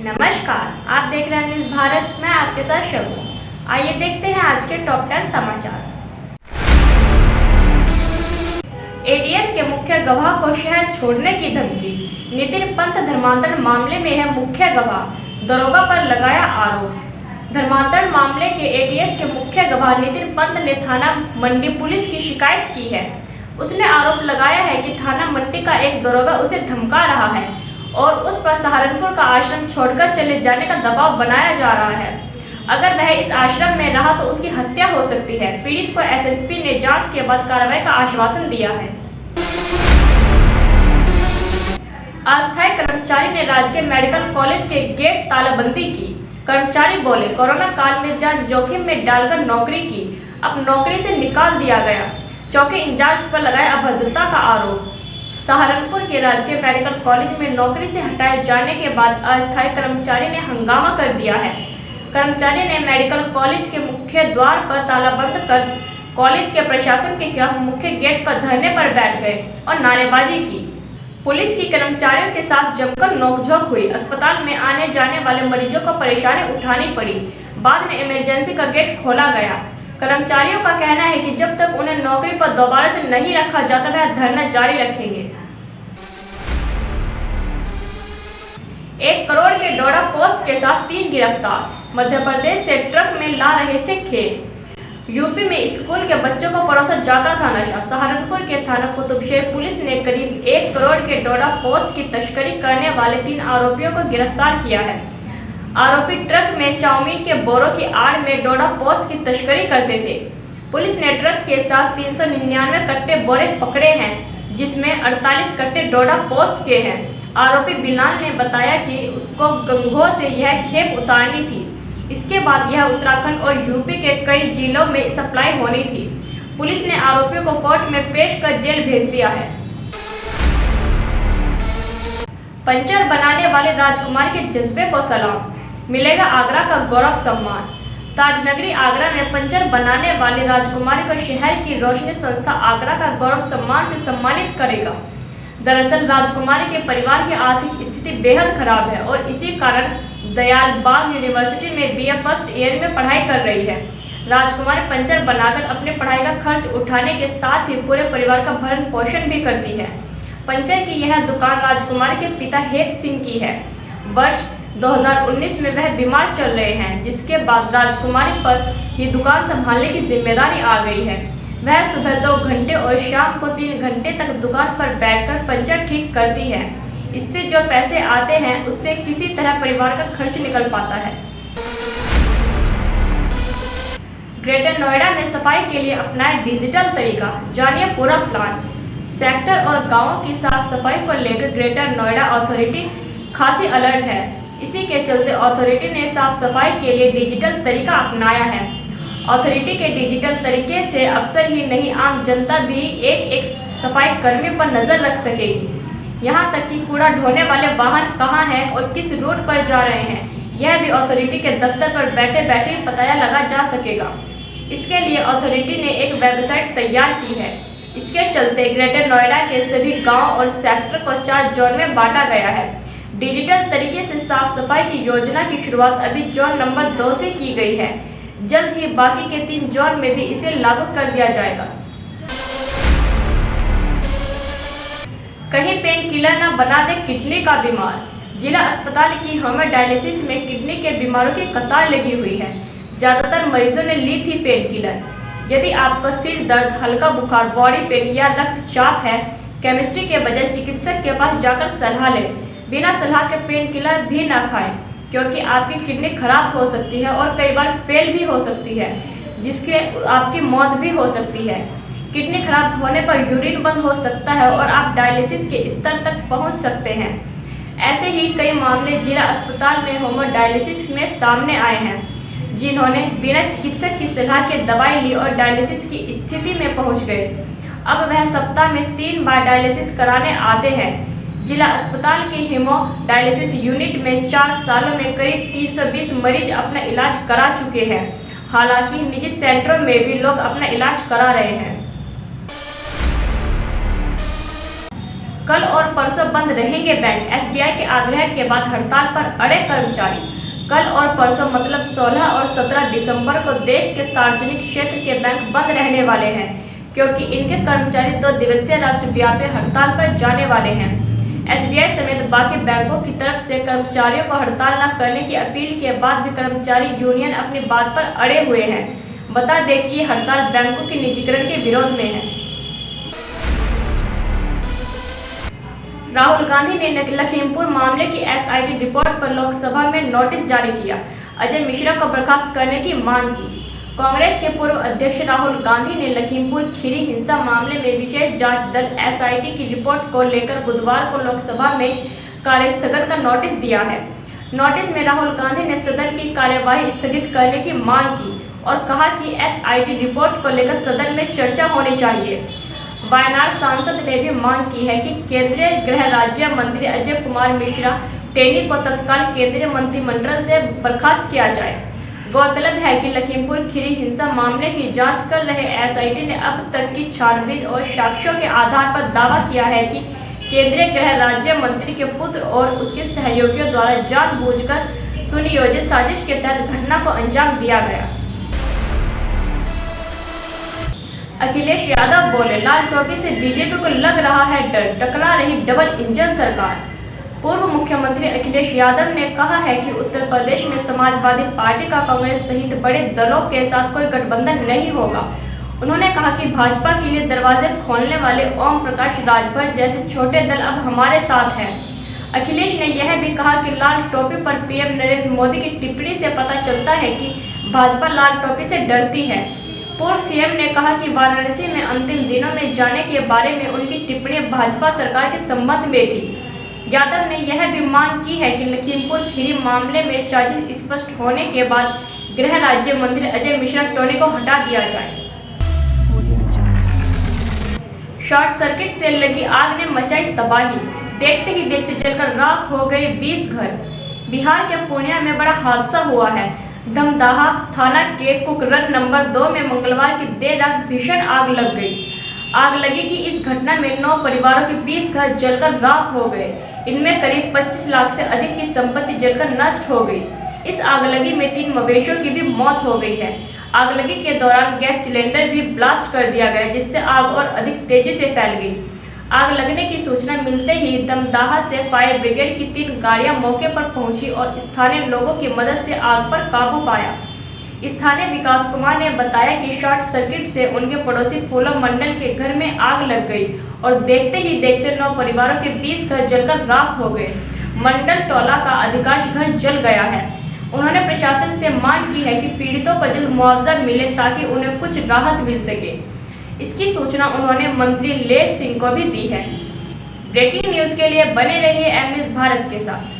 नमस्कार, आप देख रहे हैं न्यूज़ भारत। मैं आपके साथ शगु। आइए देखते हैं आज के टॉप 10 समाचार। एटीएस के मुख्य गवाह को शहर छोड़ने की धमकी। नितिन पंत धर्मांतरण मामले में है मुख्य गवाह, दरोगा पर लगाया आरोप। धर्मांतरण मामले के एटीएस के मुख्य गवाह नितिन पंत ने थाना मंडी पुलिस की शिकायत की है। उसने आरोप लगाया है कि थाना मंडी का एक दरोगा उसे धमका रहा है और उस पर सहारनपुर का आश्रम छोड़कर चले जाने का दबाव बनाया जा रहा है। अगर वह इस आश्रम में रहा तो उसकी हत्या हो सकती है। पीड़ित को एसएसपी ने जांच के बाद कार्रवाई का आश्वासन दिया है। अस्थायी कर्मचारी ने राजकीय मेडिकल कॉलेज के गेट तालाबंदी की। कर्मचारी बोले, कोरोना काल में जान जोखिम में डालकर नौकरी की, अब नौकरी से निकाल दिया गया। चौकी इंचार्ज पर लगाया अभद्रता का आरोप। सहारनपुर के राजकीय मेडिकल कॉलेज में नौकरी से हटाए जाने के बाद अस्थायी कर्मचारी ने हंगामा कर दिया है। कर्मचारी ने मेडिकल कॉलेज के मुख्य द्वार पर तालाबंद कर कॉलेज के प्रशासन के खिलाफ मुख्य गेट पर धरने पर बैठ गए और नारेबाजी की। पुलिस की कर्मचारियों के साथ जमकर नोकझोंक हुई। अस्पताल में आने जाने वाले मरीजों को परेशानी उठानी पड़ी। बाद में इमरजेंसी का गेट खोला गया। कर्मचारियों का कहना है कि जब तक उन्हें नौकरी पर दोबारा से नहीं रखा जाता वह धरना जारी रखेंगे। 1 करोड़ के डोडा पोस्त के साथ 3 गिरफ्तार। मध्य प्रदेश से ट्रक में ला रहे थे खेत। यूपी में स्कूल के बच्चों को परोसा जाता था नशा। सहारनपुर के थाना कुतुबशेर पुलिस ने करीब 1 करोड़ के डोडा पोस्त की तस्करी करने वाले 3 आरोपियों को गिरफ्तार किया है। आरोपी ट्रक में चाउमीन के बोरों की आड़ में डोडा पोस्त की तस्करी करते थे। पुलिस ने ट्रक के साथ 399 कट्टे बोरे पकड़े हैं, जिसमें 48 कट्टे डोडा पोस्त के हैं। आरोपी बिलाल ने बताया कि उसको गंगोह से यह खेप उतारनी थी। इसके बाद यह उत्तराखंड और यूपी के कई जिलों में सप्लाई होनी थी। पुलिस ने आरोपियों को कोर्ट में पेश कर जेल भेज दिया है। पंचर बनाने वाले राजकुमार के जज्बे को सलाम, मिलेगा आगरा का गौरव सम्मान। ताजनगरी आगरा में पंचर बनाने वाले राजकुमारी को शहर की रोशनी संस्था आगरा का गौरव सम्मान से सम्मानित करेगा। दरअसल राजकुमारी के परिवार की आर्थिक स्थिति बेहद खराब है और इसी कारण दयाल बाग यूनिवर्सिटी में बीए फर्स्ट ईयर में पढ़ाई कर रही है। राजकुमारी पंचर बनाकर अपने पढ़ाई का खर्च उठाने के साथ ही पूरे परिवार का भरण पोषण भी करती है। पंचर की यह दुकान राजकुमारी के पिता हेत सिंह की है। वर्ष 2019 में वह बीमार चल रहे हैं, जिसके बाद राजकुमारी पर ही दुकान संभालने की जिम्मेदारी आ गई है। वह सुबह 2 घंटे और शाम को 3 घंटे तक दुकान पर बैठकर पंचर ठीक करती है। इससे जो पैसे आते हैं उससे किसी तरह परिवार का खर्च निकल पाता है। ग्रेटर नोएडा में सफाई के लिए अपनाए डिजिटल तरीका, जानिए पूरा प्लान। सेक्टर और गांवों की साफ सफाई को लेकर ग्रेटर नोएडा अथॉरिटी खासी अलर्ट है। इसी के चलते अथॉरिटी ने साफ सफाई के लिए डिजिटल तरीका अपनाया है। अथॉरिटी के डिजिटल तरीके से अफसर ही नहीं, आम जनता भी एक सफाई कर्मी पर नजर रख सकेगी। यहाँ तक कि कूड़ा ढोने वाले वाहन कहाँ हैं और किस रूट पर जा रहे हैं, यह भी अथॉरिटी के दफ्तर पर बैठे बैठे पता लगा जा सकेगा। इसके लिए अथॉरिटी ने एक वेबसाइट तैयार की है। इसके चलते ग्रेटर नोएडा के सभी गाँव और सेक्टर को 4 जोन में बांटा गया है। डिजिटल तरीके से साफ सफाई की योजना की शुरुआत अभी जोन नंबर 2 से की गई है। जल्द ही बाकी के 3 जोन में भी इसे लागू कर दिया जाएगा। कहीं पेन किलर न बना दे किडनी का बीमार। जिला अस्पताल की हेमोडायलिसिस में किडनी के बीमारों की कतार लगी हुई है। ज्यादातर मरीजों ने ली थी पेन किलर। यदि आपको सिर दर्द, हल्का बुखार, बॉडी पेन या रक्तचाप है, केमिस्ट्री के बजाय चिकित्सक के पास जाकर सलाह लें। बिना सलाह के पेन किलर भी ना खाएं, क्योंकि आपकी किडनी खराब हो सकती है और कई बार फेल भी हो सकती है, जिसके आपकी मौत भी हो सकती है। किडनी खराब होने पर यूरिन बंद हो सकता है और आप डायलिसिस के स्तर तक पहुंच सकते हैं। ऐसे ही कई मामले जिला अस्पताल में हेमोडायलिसिस में सामने आए हैं, जिन्होंने बिना चिकित्सक की सलाह के दवाई ली और डायलिसिस की स्थिति में पहुंच गए। अब वह सप्ताह में 3 बार डायलिसिस कराने आते हैं। जिला अस्पताल के हेमोडायलिसिस यूनिट में 4 सालों में करीब 320 मरीज अपना इलाज करा चुके हैं। हालांकि निजी सेंटरों में भी लोग अपना इलाज करा रहे हैं। कल और परसों बंद रहेंगे बैंक। एसबीआई के आग्रह के बाद हड़ताल पर अड़े कर्मचारी। कल और परसों मतलब 16 और 17 दिसंबर को देश के सार्वजनिक क्षेत्र के बैंक बंद रहने वाले हैं, क्योंकि इनके कर्मचारी 2 दिवसीय राष्ट्रव्यापी हड़ताल पर जाने वाले हैं। एसबीआई समेत बाकी बैंकों की तरफ से कर्मचारियों को हड़ताल न करने की अपील के बाद भी कर्मचारी यूनियन अपनी बात पर अड़े हुए हैं। बता दें कि ये हड़ताल बैंकों के निजीकरण के विरोध में है। राहुल गांधी ने लखीमपुर मामले की एसआईटी रिपोर्ट पर लोकसभा में नोटिस जारी किया। अजय मिश्रा को बर्खास्त करने की मांग की। कांग्रेस के पूर्व अध्यक्ष राहुल गांधी ने लखीमपुर खीरी हिंसा मामले में विशेष जांच दल एसआईटी की रिपोर्ट को लेकर बुधवार को लोकसभा में कार्यस्थगन का नोटिस दिया है। नोटिस में राहुल गांधी ने सदन की कार्यवाही स्थगित करने की मांग की और कहा कि एसआईटी रिपोर्ट को लेकर सदन में चर्चा होनी चाहिए। वायनाड सांसद ने भी मांग की है कि केंद्रीय गृह राज्य मंत्री अजय कुमार मिश्रा टेनी को तत्काल केंद्रीय मंत्रिमंडल से बर्खास्त किया जाए। गौरतलब है कि लखीमपुर खीरी हिंसा मामले की जांच कर रहे एसआईटी ने अब तक की छानबीन और साक्ष्यों के आधार पर दावा किया है कि केंद्रीय गृह राज्य मंत्री के पुत्र और उसके सहयोगियों द्वारा जानबूझकर सुनियोजित साजिश के तहत घटना को अंजाम दिया गया। अखिलेश यादव बोले, लाल टोपी से बीजेपी को लग रहा है डर, टकरा रही डबल इंजन सरकार। पूर्व मुख्यमंत्री अखिलेश यादव ने कहा है कि उत्तर प्रदेश में समाजवादी पार्टी का कांग्रेस सहित बड़े दलों के साथ कोई गठबंधन नहीं होगा। उन्होंने कहा कि भाजपा के लिए दरवाजे खोलने वाले ओम प्रकाश राजभर जैसे छोटे दल अब हमारे साथ हैं। अखिलेश ने यह भी कहा कि लाल टोपी पर पीएम नरेंद्र मोदी की टिप्पणी से पता चलता है कि भाजपा लाल टोपी से डरती है। पूर्व सीएम ने कहा कि वाराणसी में अंतिम दिनों में जाने के बारे में उनकी टिप्पणी भाजपा सरकार के संबंध में थी। यादव ने यह भी मांग की है कि लखीमपुर खीरी मामले में साजिश स्पष्ट होने के बाद गृह राज्य मंत्री अजय मिश्रा टोनी को हटा दिया जाए। शॉर्ट सर्किट से लगी आग ने मचाई तबाही। देखते ही देखते जलकर राख हो गए 20 घर। बिहार के पूर्णिया में बड़ा हादसा हुआ है। धमदाहा थाना के कुकरन नंबर 2 में मंगलवार की देर रात भीषण आग लग गई। आग लगी कि इस घटना में 9 परिवारों के 20 घर जलकर राख हो गए। इनमें करीब 25 लाख से अधिक की संपत्ति जलकर नष्ट हो गई। इस आगलगी में 3 मवेशियों की भी मौत हो गई है। आगलगी के दौरान गैस सिलेंडर भी ब्लास्ट कर दिया गया, जिससे आग और अधिक तेजी से फैल गई। आग लगने की सूचना मिलते ही दमदाहा से फायर ब्रिगेड की 3 गाड़ियां मौके पर पहुंची और स्थानीय लोगों की मदद से आग पर काबू पाया। स्थानीय विकास कुमार ने बताया कि शॉर्ट सर्किट से उनके पड़ोसी फूलो मंडल के घर में आग लग गई और देखते ही देखते 9 परिवारों के 20 घर जलकर राख हो गए। मंडल टोला का अधिकांश घर जल गया है। उन्होंने प्रशासन से मांग की है कि पीड़ितों को जल्द मुआवजा मिले ताकि उन्हें कुछ राहत मिल सके। इसकी सूचना उन्होंने मंत्री लेश सिंह को भी दी है। ब्रेकिंग न्यूज़ के लिए बने रहिए एम न्यूज़ भारत के साथ।